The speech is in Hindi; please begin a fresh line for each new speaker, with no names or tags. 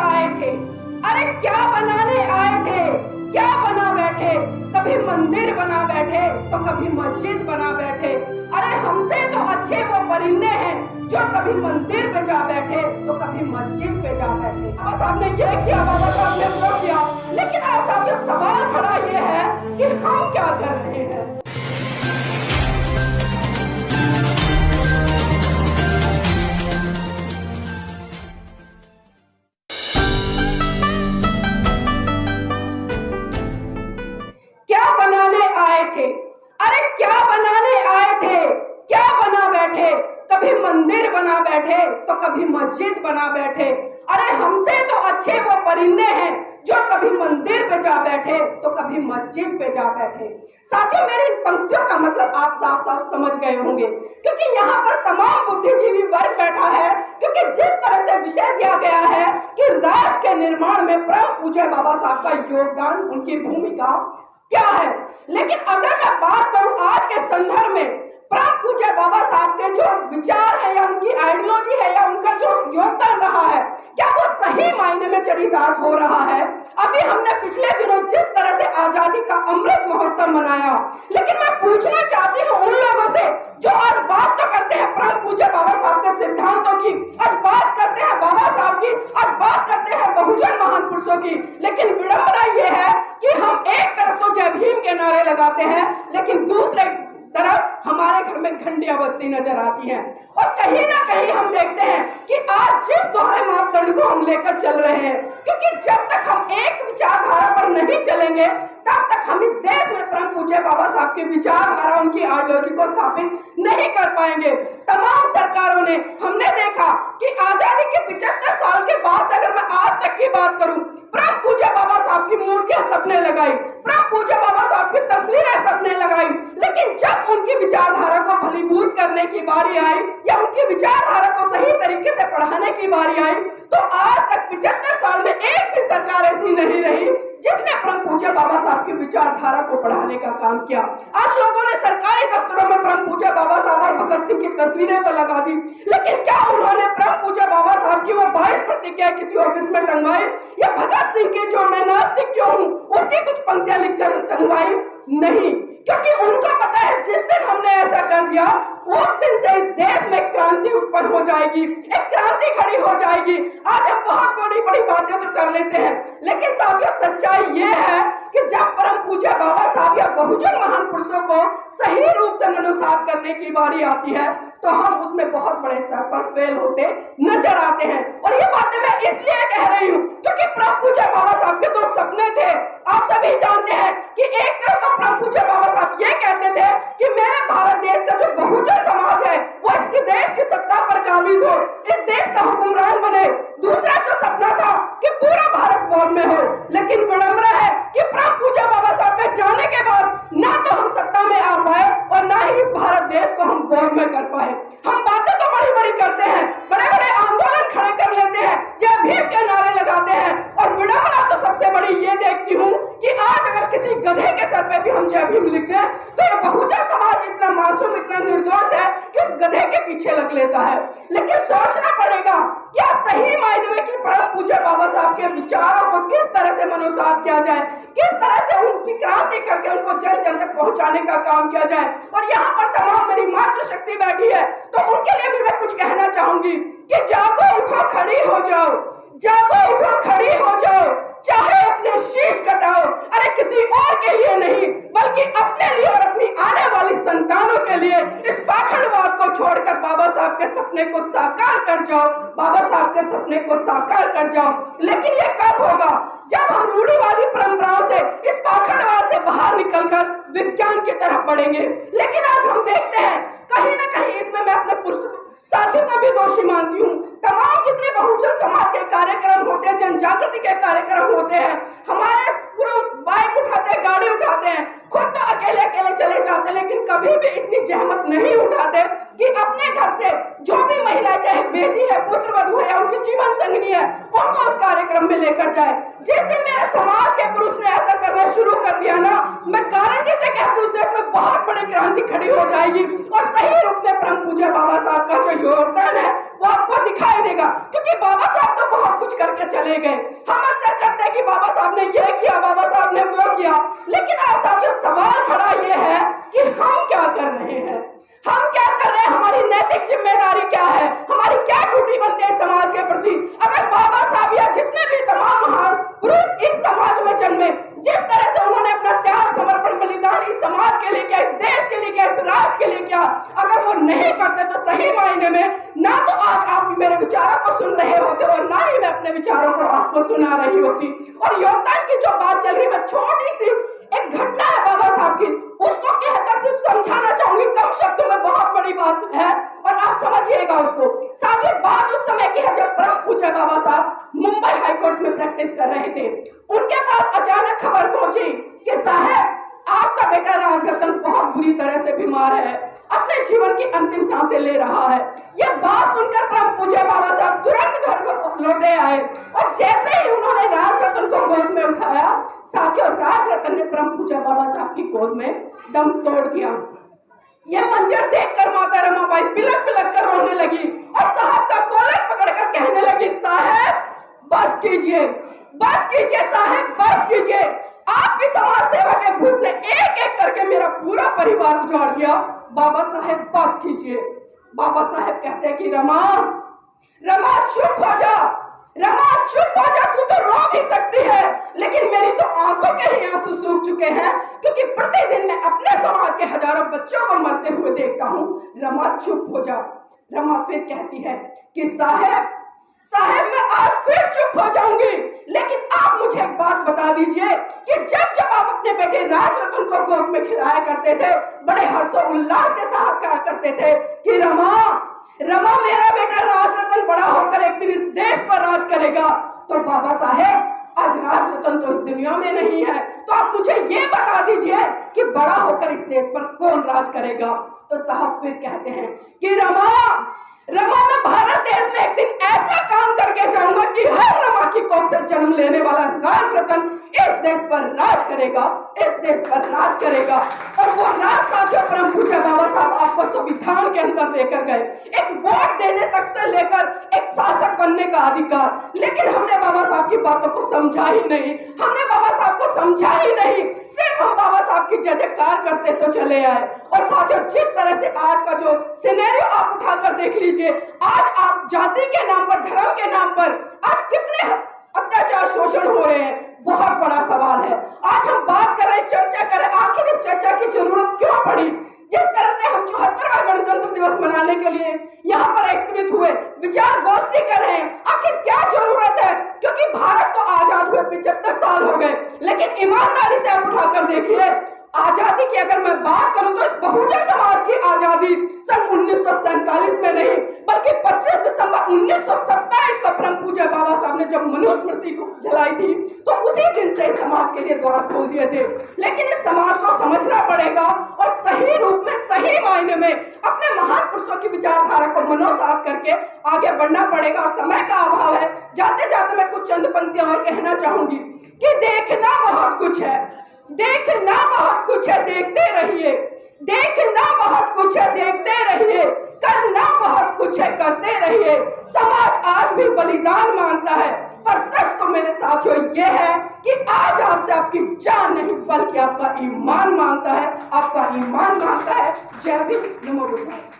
आए थे? अरे क्या बनाने आए थे? क्या बना बैठे? कभी मंदिर बना बैठे तो कभी मस्जिद बना बैठे। अरे हमसे तो अच्छे वो परिंदे हैं जो कभी मंदिर पे जा बैठे तो कभी मस्जिद पे जा बैठे। बाबा साहब ने ये किया, बाबा साहब ने वो किया, लेकिन आज साथियों सवाल खड़ा ये है कि हम क्या कर रहे हैं। क्या बनाने आए थे? अरे क्या बनाने आए थे? क्या बना बैठे? कभी मंदिर बना बैठे तो कभी मस्जिद बना बैठे। अरे हमसे तो अच्छे वो परिंदे हैं जो कभी मंदिर पे जा बैठे तो कभी मस्जिद पे जा बैठे। साथियों मेरी इन पंक्तियों का मतलब आप साफ साफ समझ गए होंगे, क्योंकि यहाँ पर तमाम बुद्धिजीवी वर्ग बैठा है, क्योंकि जिस तरह से विषय दिया गया है कि राष्ट्र के निर्माण में परम पूज्य बाबा साहब का योगदान, उनकी भूमिका क्या है। लेकिन अगर मैं बात करूं आज के संदर्भ में परम पूज्य बाबा साहब के जो विचार है या उनकी आइडियोलॉजी है या उनका जो योगदान रहा है, क्या वो सही मायने में चरितार्थ हो रहा है। अभी हमने पिछले दिनों जिस तरह से आजादी का अमृत महोत्सव मनाया, लेकिन मैं पूछना चाहती हूँ उन लोगों से जो आज बात तो करते हैं परम पूज्य बाबा साहब के सिद्धांतों की, आज बात करते हैं बाबा साहब की, आज बात करते हैं बहुजन महान पुरुषों की, लेकिन विडंबना ये है कि हम एक तरफ तो जय भीम के नारे लगाते हैं, लेकिन दूसरे तरफ हमारे घर में घंटियां बजती नजर आती हैं। और कहीं ना कहीं हम देखते हैं कि आज जिस दोहरे मापदंड को हम लेकर चल रहे हैं, क्योंकि जब तक हम एक विचारधारा पर नहीं चलेंगे तब तक हम इस देश में परम पूज्य बाबा साहब की विचारधारा, उनकी आइडियोलॉजी को स्थापित नहीं कर पाएंगे। तमाम सरकारों ने, हमने देखा कि आजादी के 75 साल के बाद से अगर मैं आज तक की बात करूं, परम पूज्य बाबा साहब की मूर्तियां सबने लगाई, परम पूज्य बाबा साहब की तस्वीरें सबने लगाई, लेकिन जब उनकी विचारधारा को फलीभूत करने की बारी आई या उनकी विचारधारा को सही तरीके से पढ़ाने की बारी आई, तो आज तक 75 साल में एक भी सरकार ऐसी नहीं रही जिसने परम पूज्य बाबा साहब की विचारधारा को पढ़ाने का काम किया। आज लोगों ने सरकारी दफ्तरों में परम पूज्य बाबा साहब और भगत सिंह की तस्वीरें तो लगा दी, लेकिन क्या उन्होंने परम पूज्य बाबा साहब की वो 22 प्रतिज्ञा किसी ऑफिस में टंगवाई, या भगत सिंह की जो मैं नास्तिक क्यों हूं उसकी कुछ पंक्तियां लिखकर टंगवाई? नहीं, क्योंकि उनको पता है जिस दिन हमने ऐसा कर दिया उस दिन से इस देश में क्रांति उत्पन्न हो जाएगी, एक क्रांति खड़ी हो जाएगी। आज हम बहुत बड़ी बड़ी बातें तो कर लेते हैं, लेकिन साथियों सच्चाई ये है कि जब परम पूज्य बाबा साहब या बहुजन महान पुरुषों को सही रूप से मनुसात करने की बारी आती है तो हम उसमें बहुत बड़े स्तर पर फेल होते नजर आते हैं। और ये बातें मैं इसलिए कह रही हूँ क्योंकि परम पूज्य बाबा साहब के 2 सपने थे। आप सभी जानते हैं कि एक तरफ तो परम पूज्य बाबा साहब ये कहते थे कि मेरे भारत देश का जो बहुजन समाज है वो इसके देश की सत्ता पर काबिज हो, इस देश का हुक्मरान बने। दूसरा जो सपना था कि पूरा भारत बौद्ध में हो, लेकिन विडंबना है कि परम पूज्य बाबा साहब के जाने के बाद ना तो हम सत्ता में आ पाए और ना ही इस भारत देश को हम बौद्ध में कर पाए। हम बातें तो बड़ी बड़ी करते हैं, बड़े बड़े आंदोलन खड़े कर लेते हैं, जय भीम के नारे लगाते हैं, और विडंबना तो सबसे बड़ी ये देखती हूँ कि आज अगर किसी गधे के सर पे भी हम जय भीम लिख दें तो ये बहुजन समाज इतना मासूम, इतना निर्दोष है कि उस गधे के पीछे लग लेता है। लेकिन सोचना पड़ेगा क्या सही मायने में कि परम पूज्य बाबा साहब के विचारों को किस तरह से मनुसात किया जाए, किस तरह से उनकी क्रांति करके उनको जन जन तक पहुंचाने का काम किया जाए। और यहाँ पर तमाम मेरी मातृशक्ति बैठी है तो उनके लिए भी मैं कुछ कहना चाहूंगी कि जागो उठो खड़ी हो जाओ, जागो उठो खड़ी हो जाओ, चाहे अपने शीश कटाओ। अरे किसी और के लिए नहीं बल्कि अपने लिए और अपनी आने वाली संतानों के लिए इस पाखंडवाद को छोड़कर बाबा साहब के सपने को साकार कर जाओ, बाबा साहब के सपने को साकार कर जाओ। लेकिन ये कब होगा? जब हम रूढ़िवादी परंपराओं से, इस पाखंडवाद से बाहर निकलकर विज्ञान की तरफ बढ़ेंगे। लेकिन आज हम देखते हैं कहीं ना कहीं, इसमें मैं अपने पुरुष साथियों का भी दोषी मानती हूँ, तमाम जितने बहुजन समाज के कार्यक्रम होते हैं, जन जागृति के कार्यक्रम होते हैं, हमारे पुरुष बाइक उठाते हैं, गाड़ी उठाते हैं, खुद तो अकेले अकेले चले जाते हैं, लेकिन कभी भी इतनी जहमत नहीं उठाते कि अपने घर से जो भी महिला, चाहे बेटी है, पुत्र वधू है या उनकी जीवन संगनी है, उनको उस कार्यक्रम में लेकर जाए। जिस दिन मेरे समाज के पुरुष ने ऐसा करना शुरू कर दिया ना, मैं गारंटी से कहता हूं उस देश में बहुत बड़ी क्रांति खड़ी हो जाएगी और सही रूप में परम पूज्य बाबा साहब का जो योगदान है वो आपको दिखाई देगा। क्योंकि बाबा साहब तो बहुत कुछ करके करके चले गए। हम अक्सर कहते हैं कि बाबा साहब ने ये किया, बाबा साहब ने वो किया, लेकिन आज साथियों सवाल खड़ा ये है कि हम क्या कर रहे हैं, हम क्या कर रहे हैं, हमारी नैतिक जिम्मेदारी क्या है, हमारी क्या ड्यूटी बनती है समाज के प्रति। अगर बाबा साहब या जितने भी तमाम महान पुरुष इस समाज में जन्मे, जिस तरह से उन्होंने अपना त्याग समर्पण बलिदान इस समाज के लिए किया, इस देश के लिए किया, इस राष्ट्र के लिए किया, अगर वो नहीं करते तो सही मायने में ना तो आज आप मेरे विचारों को सुन रहे होते और ना ही मैं अपने विचारों को आपको सुना रही होती। और योगदान की जो बात चल रही, मैं छोटी सी एक घटना है बाबा साहब की, उसको कहकर सिर्फ समझाना चाहूंगी, कम शब्दों में बहुत बड़ी बात है और आप समझिएगा उसको। साथियों बात उस समय की है जब परम पूज्य बाबा साहब मुंबई हाईकोर्ट में प्रैक्टिस कर रहे थे। उनके पास अचानक खबर पहुंची कि साहब आपका बेटा राजरतन बहुत बुरी तरह से बीमार है, अपने जीवन की अंतिम सांसें ले रहा है। यह बात सुनकर परम पूज्य बाबा साहब तुरंत घर को लौटे आए और जैसे ही उन्होंने राजरतन को गोद में उठाया, साथियों राजरतन ने परम पूज्य बाबा साहब की गोद में दम तोड़ दिया। यह मंजर देखकर माता रमाबाई बिलक बिलक कर रोने लगी और साहब का कॉलर पकड़कर कहने लगी, साहब बस कीजिए, बस कीजिए साहब, बस कीजिए। आपकी समाज सेवा के भूत ने एक एक करके मेरा पूरा परिवार उजाड़ दिया। बाबा साहब बस कीजिए। बाबा साहब कहते हैं कि रमा, रमा चुप हो जा, रमा चुप हो जा, तू तो रो भी सकती है, लेकिन मेरी तो आंखों के ही आंसू सूख चुके हैं, क्योंकि प्रतिदिन मैं अपने समाज के हजारों बच्चों को मरते हुए देखता हूँ। रमा चुप हो जा। रमा फिर कहती है कि साहब मैं आज फिर चुप हो जाऊंगी, लेकिन आप मुझे एक बात बता दीजिए कि जब जब आप अपने बेटे राजरतन को गोद में खिलाया करते थे, बड़े हर्षोल्लास के साथ कहा करते थे कि रमा मेरा बेटा राजरतन बड़ा होकर एक दिन इस देश पर राज करेगा। तो बाबा साहेब आज राजरतन तो इस दुनिया में नहीं है, तो आप मुझे ये बता दीजिए कि बड़ा होकर इस देश पर कौन राज करेगा। तो साहब फिर कहते हैं कि रमा मैं भारत देश में एक दिन ऐसा काम करके जाऊंगा कि हर रमा की कोख से जन्म लेने वाला राजरतन इस देश पर राज करेगा, इस देश पर राज करेगा। और वो राज साथियों परम पूज्य बाबा साहब आपको संविधान के अंदर लेकर गए, एक वोट देने तक से लेकर एक शासक बनने का अधिकार। लेकिन हमने बाबा साहब की बातों को समझा ही नहीं, हमने बाबा साहब को समझा ही नहीं, सिर्फ हम बाबा साहब की जय जयकार करते तो चले आए। और साथियों जिस तरह से आज का जो सिनेरियो आप उठाकर देख लीजिए, आज आप जाति के नाम पर, धर्म के नाम पर आज कितने अत्याचार शोषण हो रहे हैं, बहुत बड़ा सवाल है। आज हम बात कर रहे हैं, चर्चा कर रहे हैं, आखिर इस चर्चा की जरूरत क्यों पड़ी? जिस तरह से हम 74वां गणतंत्र दिवस मनाने के लिए यहाँ पर एकत्रित हुए, विचार गोष्ठी कर रहे हैं, आखिर क्या जरूरत है? क्योंकि भारत को आजाद हुए 75 साल हो गए, लेकिन ईमानदारी से आप उठाकर देखिए, आजादी की अगर मैं बात करूं तो इस बहुजन समाज की आजादी सन 1947 में नहीं, बल्कि 25 दिसंबर 1927 को परम पूज्य बाबा साहब ने जब मनुस्मृति को जलाई थी, तो उसी दिन से इस समाज के लिए द्वार खोल दिए थे। लेकिन इस समाज को समझना पड़ेगा और सही रूप में, सही मायने में अपने महान पुरुषों की विचारधारा को मनोसात करके आगे बढ़ना पड़ेगा। और समय का अभाव है, जाते जाते मैं कुछ चंद पंक्तियां और कहना चाहूंगी कि देखना बहुत कुछ है, देखना बहुत कुछ है, देखते रहिए, देखना बहुत कुछ है, देखते रहिए, करना बहुत कुछ है, करते रहिए। समाज आज भी बलिदान मांगता है, पर सच तो मेरे साथियों ये है कि आज आपसे आपकी जान नहीं बल्कि आपका ईमान मांगता है, आपका ईमान मांगता है। जय भीम, नमो बुद्धाय।